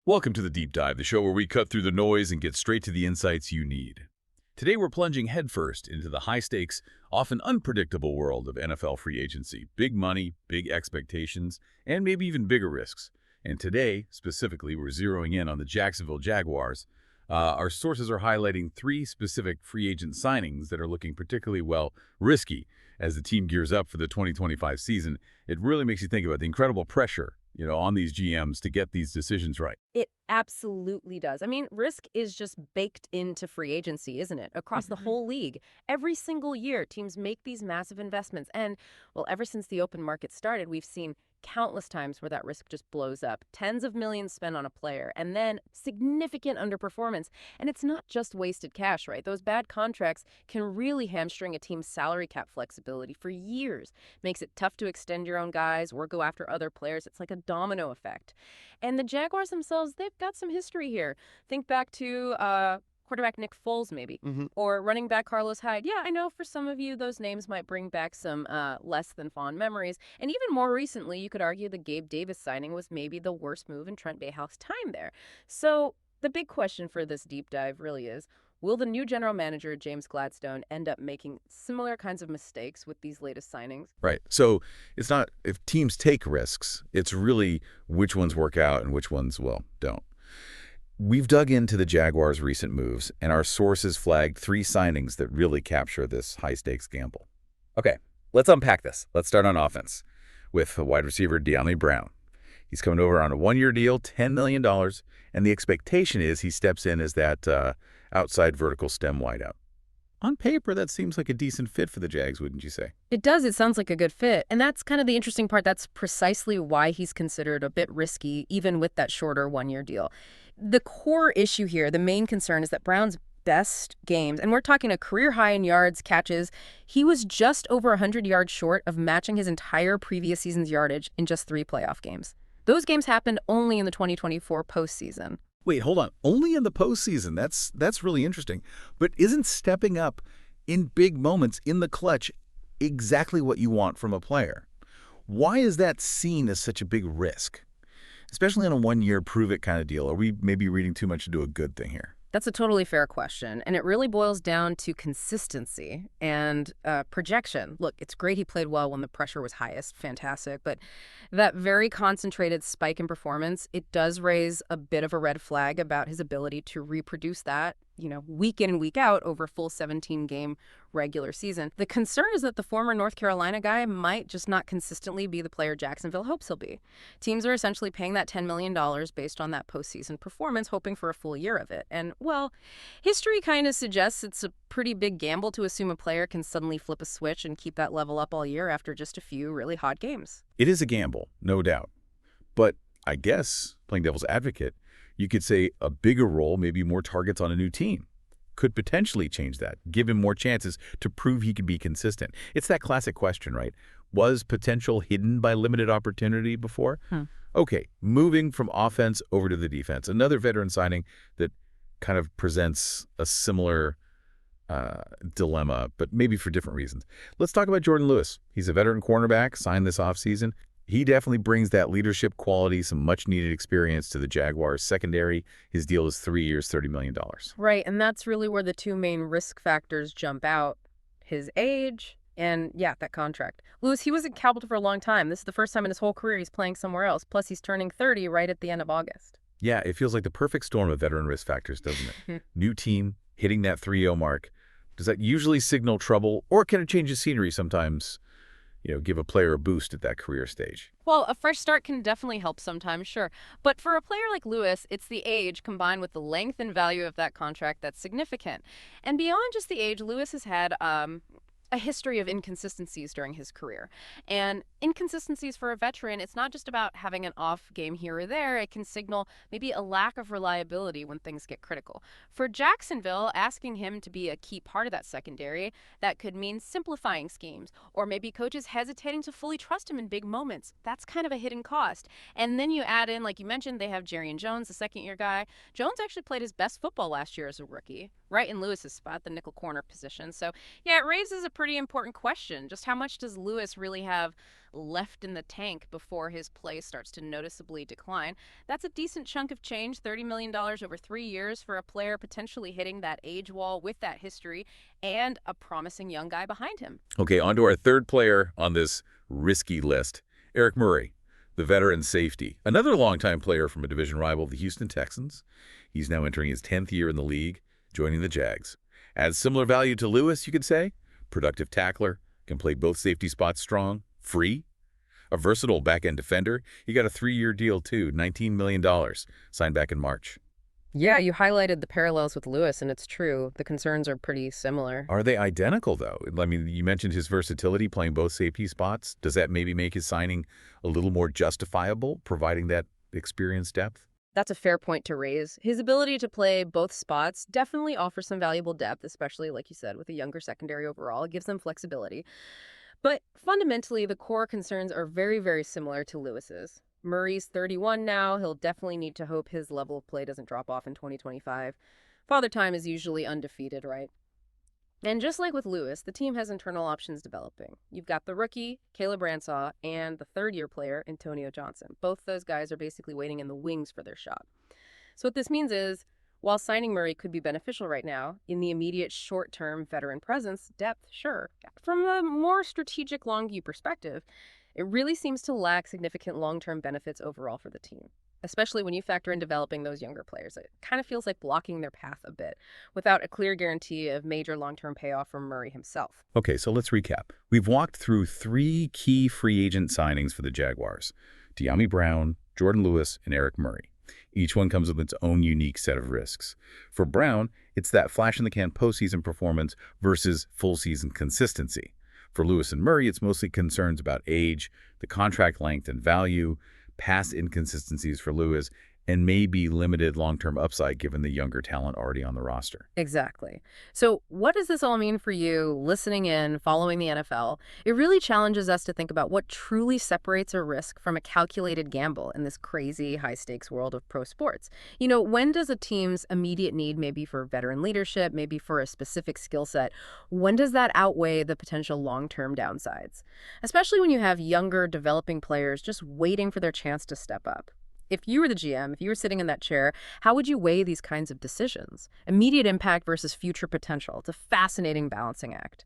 Welcome to the Deep Dive, the show where we cut through the noise and get straight to the insights you need. Today we're plunging headfirst into the high-stakes, often unpredictable world of NFL free agency. Big money, big expectations, and maybe even bigger risks. And today, specifically, we're zeroing in on the Jacksonville Jaguars. Our sources are highlighting three specific free agent signings that are looking particularly, risky as the team gears up for the 2025 season. It really makes you think about the incredible pressure on these GMs to get these decisions right. It absolutely does. I mean, risk is just baked into free agency, isn't it? Across the whole league. Every single year, teams make these massive investments. And, well, ever since the open market started, we've seen countless times where that risk just blows up. Tens of millions spent on a player, and then significant underperformance. And it's not just wasted cash, right? Those bad contracts can really hamstring a team's salary cap flexibility for years. Makes it tough to extend your own guys or go after other players. It's like a domino effect. And the Jaguars themselves, they've got some history here. Think back to quarterback Nick Foles, maybe, or running back Carlos Hyde. Yeah, I know for some of you, those names might bring back some less than fond memories. And even more recently, you could argue the Gabe Davis signing was maybe the worst move in Trent Bayhawk's time there. So the big question for this deep dive really is, will the new general manager, James Gladstone, end up making similar kinds of mistakes with these latest signings? Right. So it's not if teams take risks, it's really which ones work out and which ones, don't. We've dug into the Jaguars' recent moves, and our sources flagged three signings that really capture this high-stakes gamble. Okay, let's unpack this. Let's start on offense with wide receiver De'Ami Brown. He's coming over on a one-year deal, $10 million, and the expectation is he steps in as that outside vertical stem wideout. On paper, that seems like a decent fit for the Jags, wouldn't you say? It does. It sounds like a good fit. And that's kind of the interesting part. That's precisely why he's considered a bit risky, even with that shorter one-year deal. The core issue here, the main concern, is that Brown's best games, and we're talking a career high in yards, catches, he was just over 100 yards short of matching his entire previous season's yardage in just 3 playoff games. Those games happened only in the 2024 postseason. Wait, hold on. Only in the postseason. That's really interesting. But isn't stepping up in big moments in the clutch exactly what you want from a player? Why is that seen as such a big risk? Especially on a one-year prove-it kind of deal. Are we maybe reading too much into a good thing here? That's a totally fair question, and it really boils down to consistency and projection. Look, it's great he played well when the pressure was highest, fantastic, but that very concentrated spike in performance, it does raise a bit of a red flag about his ability to reproduce that, week in and week out over a full 17-game regular season. The concern is that the former North Carolina guy might just not consistently be the player Jacksonville hopes he'll be. Teams are essentially paying that $10 million based on that postseason performance, hoping for a full year of it. And, well, history kind of suggests it's a pretty big gamble to assume a player can suddenly flip a switch and keep that level up all year after just a few really hot games. It is a gamble, no doubt. But I guess, playing devil's advocate, you could say a bigger role, maybe more targets on a new team, could potentially change that, give him more chances to prove he can be consistent. It's that classic question, right? Was potential hidden by limited opportunity before? Okay, moving from offense over to the defense. Another veteran signing that kind of presents a similar dilemma, but maybe for different reasons. Let's talk about Jordan Lewis. He's a veteran cornerback, signed this offseason. He definitely brings that leadership quality, some much-needed experience to the Jaguars secondary. His deal is 3 years, $30 million. Right, and that's really where the two main risk factors jump out. His age and, that contract. Lewis, he was at Cowboys for a long time. This is the first time in his whole career he's playing somewhere else. Plus, he's turning 30 right at the end of August. Yeah, it feels like the perfect storm of veteran risk factors, doesn't it? New team, hitting that 3-0 mark. Does that usually signal trouble, or can it change the scenery sometimes? Give a player a boost at that career stage. Well, a fresh start can definitely help sometimes, sure. But for a player like Lewis, it's the age combined with the length and value of that contract that's significant. And beyond just the age, Lewis has had a history of inconsistencies during his career. And inconsistencies for a veteran, it's not just about having an off game here or there. It can signal maybe a lack of reliability when things get critical. For Jacksonville, asking him to be a key part of that secondary, that could mean simplifying schemes, or maybe coaches hesitating to fully trust him in big moments. That's kind of a hidden cost. And then you add in, like you mentioned, they have Jerry Jones, the second-year guy. Jones actually played his best football last year as a rookie. right in Lewis's spot, the nickel corner position. So, yeah, it raises a pretty important question. Just how much does Lewis really have left in the tank before his play starts to noticeably decline? That's a decent chunk of change, $30 million over 3 years for a player potentially hitting that age wall with that history and a promising young guy behind him. Okay, on to our third player on this risky list, Eric Murray, the veteran safety. Another longtime player from a division rival, the Houston Texans. He's now entering his 10th year in the league, joining the Jags. Adds similar value to Lewis, you could say. Productive tackler, can play both safety spots strong, free. A versatile back-end defender. He got a 3-year deal, too, $19 million, signed back in March. Yeah, you highlighted the parallels with Lewis, and it's true. The concerns are pretty similar. Are they identical, though? I mean, you mentioned his versatility, playing both safety spots. Does that maybe make his signing a little more justifiable, providing that experience depth? That's a fair point to raise. His ability to play both spots definitely offers some valuable depth, especially, like you said, with a younger secondary overall. It gives them flexibility. But fundamentally, the core concerns are very, very similar to Lewis's. Murray's 31 now. He'll definitely need to hope his level of play doesn't drop off in 2025. Father Time is usually undefeated, right? And just like with Lewis, the team has internal options developing. You've got the rookie, Caleb Ransaw, and the third-year player, Antonio Johnson. Both those guys are basically waiting in the wings for their shot. So what this means is, while signing Murray could be beneficial right now, in the immediate short-term veteran presence, depth, sure. From a more strategic long view perspective, it really seems to lack significant long-term benefits overall for the team, especially when you factor in developing those younger players. It kind of feels like blocking their path a bit without a clear guarantee of major long-term payoff from Murray himself. Okay, so let's recap. We've walked through 3 key free agent signings for the Jaguars: De'Ami Brown, Jordan Lewis, and Eric Murray. Each one comes with its own unique set of risks. For Brown, it's that flash-in-the-can postseason performance versus full-season consistency. For Lewis and Murray, it's mostly concerns about age, the contract length and value, past inconsistencies for Lewis, and maybe limited long-term upside given the younger talent already on the roster. Exactly. So what does this all mean for you listening in, following the NFL? It really challenges us to think about what truly separates a risk from a calculated gamble in this crazy high-stakes world of pro sports. You know, when does a team's immediate need, maybe for veteran leadership, maybe for a specific skill set, when does that outweigh the potential long-term downsides? Especially when you have younger, developing players just waiting for their chance to step up. If you were the GM, if you were sitting in that chair, how would you weigh these kinds of decisions? Immediate impact versus future potential. It's a fascinating balancing act.